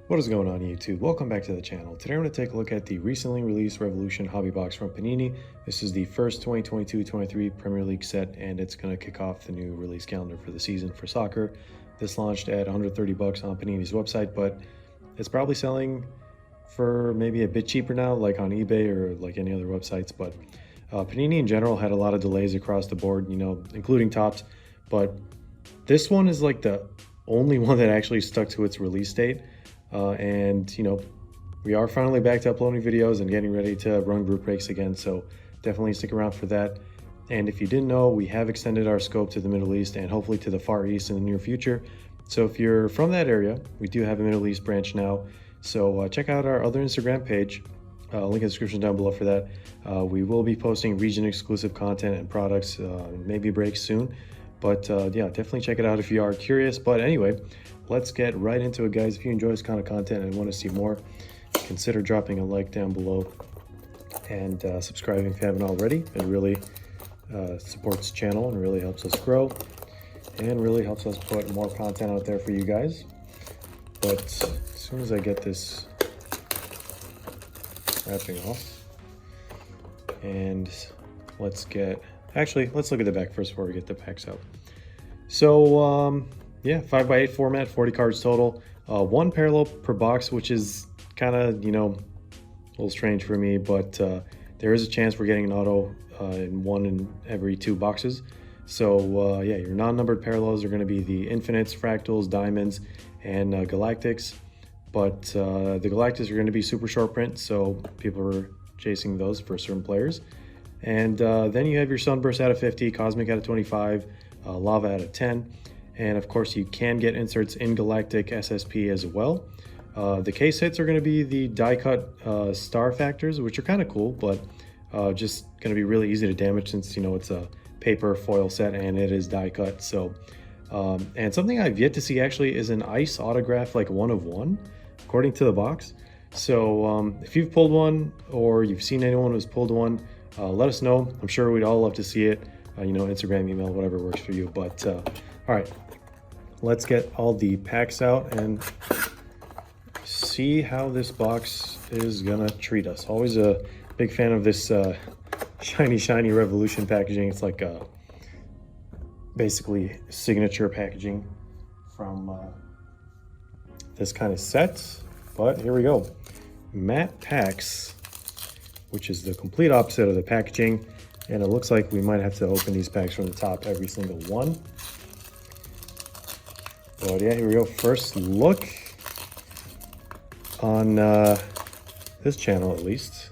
What is going on YouTube? Welcome back to the channel. Today I'm going to take a look at the recently released Revolution hobby box from Panini. This is the first 2022-23 Premier League set, and it's going to kick off the new release calendar for the season for soccer. This launched at 130 bucks on Panini's website, but it's probably selling for maybe a bit cheaper now, like on eBay or like any other websites. But Panini in general had a lot of delays across the board, including Topps, but this one is like the only one that actually stuck to its release date. We are finally back to uploading videos and getting ready to run group breaks again, so definitely stick around for that. And if you didn't know, we have extended our scope to the Middle East and hopefully to the Far East in the near future. So if you're from that area, we do have a Middle East branch now. So check out our other Instagram page, link in the description down below for that. We will be posting region exclusive content and products, maybe breaks soon. But yeah, definitely check it out if you are curious. But anyway, let's get right into it, guys. If you enjoy this kind of content and want to see more, consider dropping a like down below and subscribing if you haven't already. It really supports the channel and really helps us grow and really helps us put more content out there for you guys. But as soon as I get this wrapping off, and let's look at the back first before we get the packs out. So yeah, 5x8 format, 40 cards total, one parallel per box, which is kind of a little strange for me, but there is a chance we're getting an auto in one in every two boxes. So yeah, your non-numbered parallels are going to be the infinites, fractals, diamonds, and galactics, but the galactics are going to be super short print, so people are chasing those for certain players. And then you have your sunburst out of 50, cosmic out of 25, lava out of 10. And of course, you can get inserts in Galactic SSP as well. The case hits are going to be the die cut star factors, which are kind of cool, but just going to be really easy to damage since it's a paper foil set and it is die cut. So and something I've yet to see actually is an ice autograph, like 1 of 1, according to the box. So if you've pulled one or you've seen anyone who's pulled one, let us know. I'm sure we'd all love to see it. Instagram, email, whatever works for you. But all right, let's get all the packs out and see how this box is gonna treat us. Always a big fan of this shiny Revolution packaging. It's like basically signature packaging from this kind of set. But here we go, matte packs, which is the complete opposite of the packaging. And it looks like we might have to open these packs from the top, every single one. But yeah, here we go. First look on this channel, at least.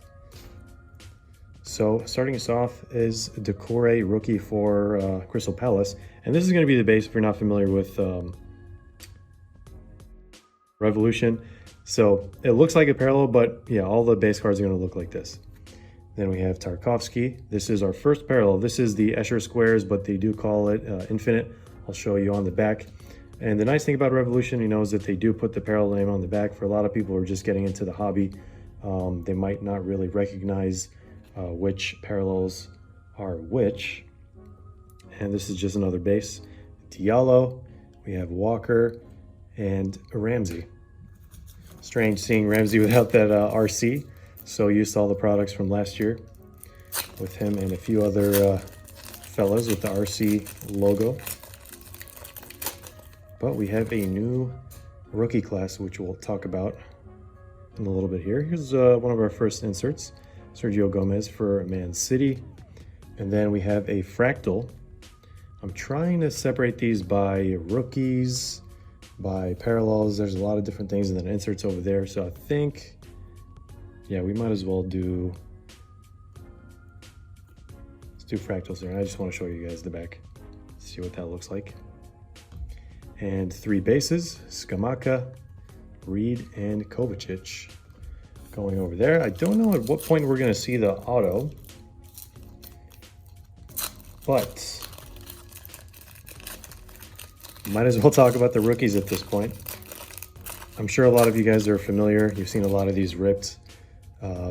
So starting us off is Decore rookie for Crystal Palace. And this is going to be the base if you're not familiar with Revolution. So it looks like a parallel, but yeah, all the base cards are going to look like this. Then we have Tarkovsky. This is our first parallel. This is the Escher squares, but they do call it infinite. I'll show you on the back. And the nice thing about Revolution, is that they do put the parallel name on the back. For a lot of people who are just getting into the hobby, they might not really recognize which parallels are which. And this is just another base. Diallo, we have Walker, and Ramsey. Strange seeing Ramsey without that RC. So used to all the products from last year with him and a few other fellas with the RC logo. But we have a new rookie class, which we'll talk about in a little bit here. Here's one of our first inserts, Sergio Gomez for Man City. And then we have a fractal. I'm trying to separate these by rookies, by parallels. There's a lot of different things, and then inserts over there. So I think, yeah, we might as well let's do fractals there. And I just want to show you guys the back, see what that looks like. And 3 bases, Skamaka, Reed, and Kovacic going over there. I don't know at what point we're going to see the auto, but might as well talk about the rookies at this point. I'm sure a lot of you guys are familiar. You've seen a lot of these ripped.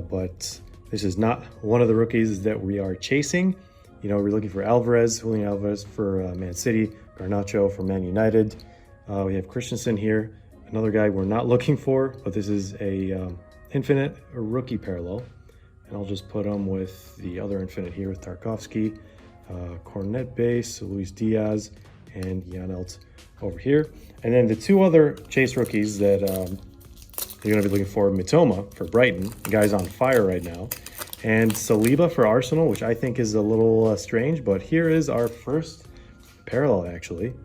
But this is not one of the rookies that we are chasing. We're looking for Julian Alvarez for Man City, Garnacho for Man United. We have Christensen here, Another guy we're not looking for, but this is a infinite rookie parallel. And I'll just put him with the other infinite here with Tarkovsky, Cornet base, Luis Diaz, and Janelt over here. And then the two other chase rookies that you're going to be looking for, Mitoma for Brighton, the guy's on fire right now, and Saliba for Arsenal, which I think is a little strange, but here is our first parallel actually.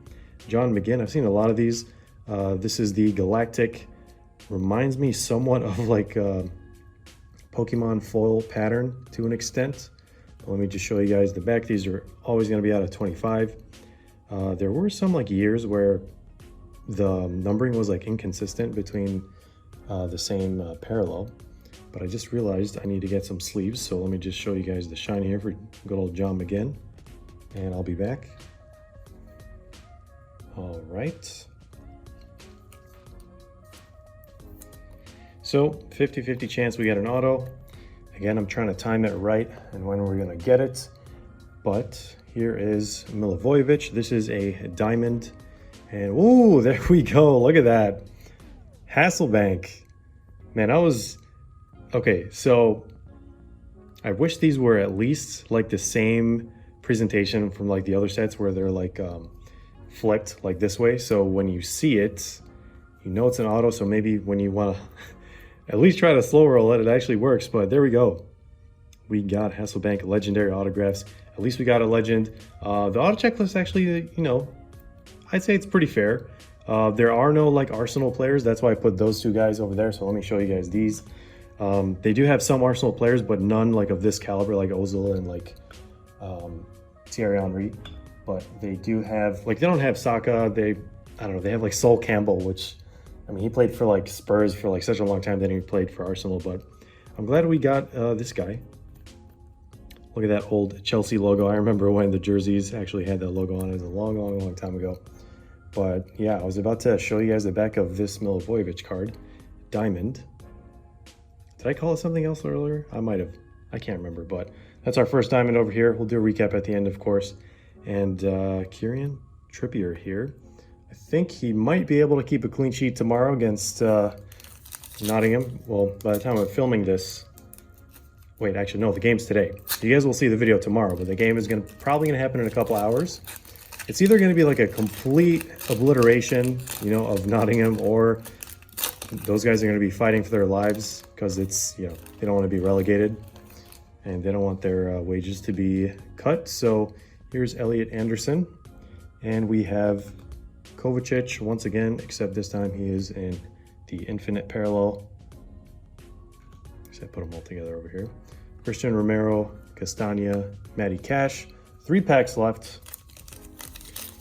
John McGinn, I've seen a lot of these. This is the Galactic, reminds me somewhat of like Pokemon foil pattern to an extent. But let me just show you guys the back. These are always going to be out of 25. There were some like years where the numbering was like inconsistent between the same parallel, but I just realized I need to get some sleeves. So let me just show you guys the shine here for good old John McGinn, and I'll be back. All right. So 50-50 chance we get an auto. Again, I'm trying to time it right and when we're gonna get it. But here is Milivojevic. This is a diamond. And ooh, there we go. Look at that. Hasselbank. Man, I was... Okay, so I wish these were at least like the same presentation from like the other sets where they're like flipped like this way. So when you see it, you know it's an auto. So maybe when you want to at least try to slow roll it, it actually works. But there we go. We got Hasselbank legendary autographs. At least we got a legend. The auto checklist actually, you know, I'd say it's pretty fair. There are no like Arsenal players. That's why I put those two guys over there. So let me show you guys these. They do have some Arsenal players, but none like of this caliber, like Ozil and like Thierry Henry. But they do have, like, they don't have Saka. I don't know, they have like Sol Campbell, which, I mean, he played for like Spurs for like such a long time, then he played for Arsenal. But I'm glad we got this guy. Look at that old Chelsea logo. I remember when the jerseys actually had that logo on it. It was a long, long, long time ago. But yeah, I was about to show you guys the back of this Milivojevic card, Diamond. Did I call it something else earlier? I might have. I can't remember, but that's our first diamond over here. We'll do a recap at the end, of course. And Kieran Trippier here. I think he might be able to keep a clean sheet tomorrow against Nottingham. Well, by the time I'm filming this, wait, actually, no, the game's today. You guys will see the video tomorrow, but the game is probably gonna happen in a couple hours. It's either gonna be like a complete obliteration, you know, of Nottingham, or those guys are gonna be fighting for their lives because it's, you know, they don't want to be relegated and they don't want their wages to be cut. So here's Elliot Anderson, and we have Kovacic once again, except this time he is in the infinite parallel. So I put them all together over here. Christian Romero, Castagna, Matty Cash. 3 packs left.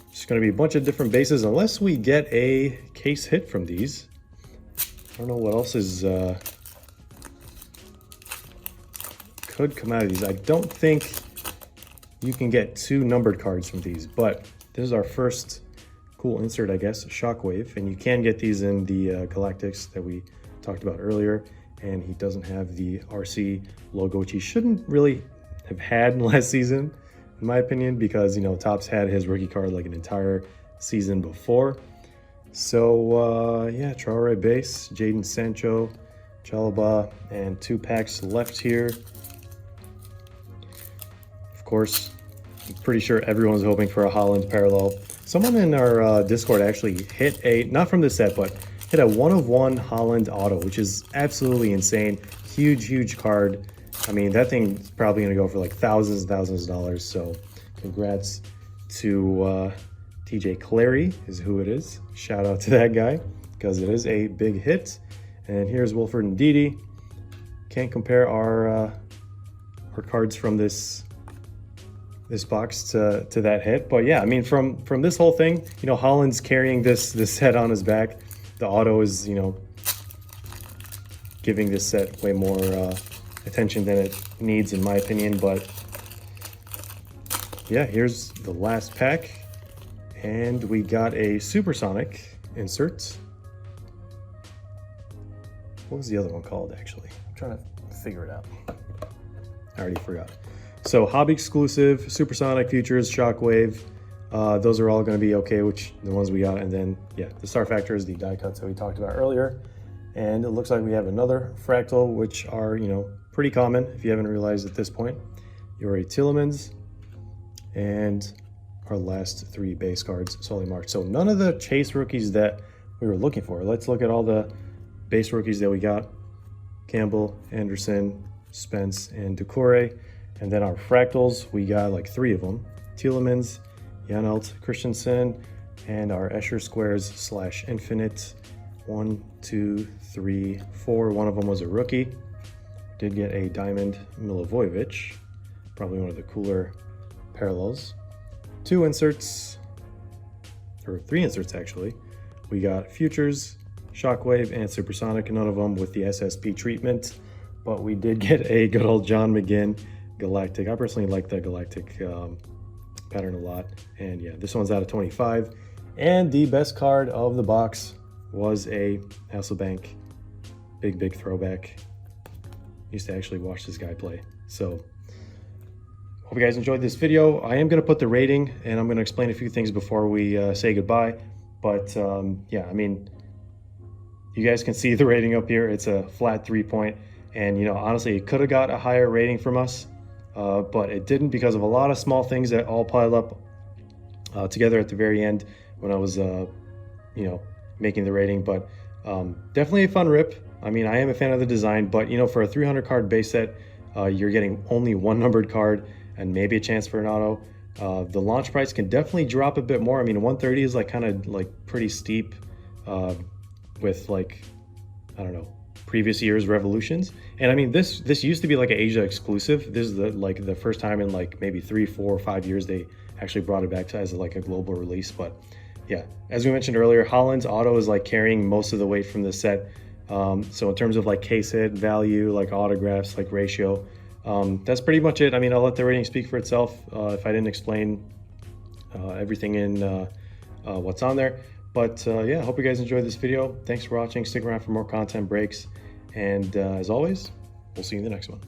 It's going to be a bunch of different bases unless we get a case hit from these. I don't know what else is could come out of these. I don't think you can get 2 numbered cards from these, but this is our first cool insert, I guess, Shockwave, and you can get these in the Galactics that we talked about earlier. And he doesn't have the RC logo, which he shouldn't really have had last season, in my opinion, because, you know, Topps had his rookie card like an entire season before. So, yeah, Traore base, Jadon Sancho, Chalobah, and 2 packs left here. Of course, I'm pretty sure everyone's hoping for a Haaland parallel. Someone in our Discord actually hit a, not from this set, but hit a 1/1 Haaland auto, which is absolutely insane. Huge, huge card. I mean, that thing's probably going to go for like thousands and thousands of dollars. So congrats to TJ Clary is who it is. Shout out to that guy because it is a big hit. And here's Wilfred Ndidi. Can't compare our cards from this box to that hit. But yeah, I mean, from this whole thing, you know, Haaland's carrying this set on his back. The auto is, you know, giving this set way more attention than it needs, in my opinion. But yeah, here's the last pack. And we got a Supersonic insert. What was the other one called, actually? I'm trying to figure it out. I already forgot. So, hobby exclusive, Supersonic Futures, Shockwave. Those are all going to be okay, which the ones we got. And then, yeah, the star factor is the die cuts that we talked about earlier. And it looks like we have another fractal, which are, you know, pretty common if you haven't realized at this point. Your Tillemans and our last 3 base cards solely marked. So none of the chase rookies that we were looking for. Let's look at all the base rookies that we got. Campbell, Anderson, Spence, and Decore. And then our fractals, we got like 3 of them. Tillemans, Janelt, Christensen, and our Escher squares / infinite. 1, 2, 3, 4. One of them was a rookie. Did get a diamond Milivojevic, probably one of the cooler parallels. 2 inserts, or 3 inserts actually. We got Futures, Shockwave, and Supersonic, none of them with the SSP treatment, but we did get a good old John McGinn Galactic. I personally like the Galactic pattern a lot, and yeah, this one's out of 25. And the best card of the box was a Hasselbank, big throwback. Used to actually watch this guy play. So hope you guys enjoyed this video. I am going to put the rating, and I'm going to explain a few things before we say goodbye. But yeah, I mean, you guys can see the rating up here. It's a flat 3-point, and you know, honestly, it could have got a higher rating from us, but it didn't because of a lot of small things that all piled up together at the very end when I was, you know, making the rating. But definitely a fun rip. I mean, I am a fan of the design, but you know, for a 300 card base set, you're getting only 1 numbered card and maybe a chance for an auto. The launch price can definitely drop a bit more. I mean, 130 is like kind of like pretty steep with like, I don't know, previous year's Revolutions. And I mean, this used to be like an Asia exclusive. This is the first time in like maybe 3, 4, 5 years they actually brought it back to as like a global release. But yeah, as we mentioned earlier, Holland's auto is like carrying most of the weight from the set. So in terms of like case hit value, like autographs, like ratio, that's pretty much it. I mean, I'll let the rating speak for itself if I didn't explain everything in what's on there. But yeah, I hope you guys enjoyed this video. Thanks for watching. Stick around for more content breaks. And as always, we'll see you in the next one.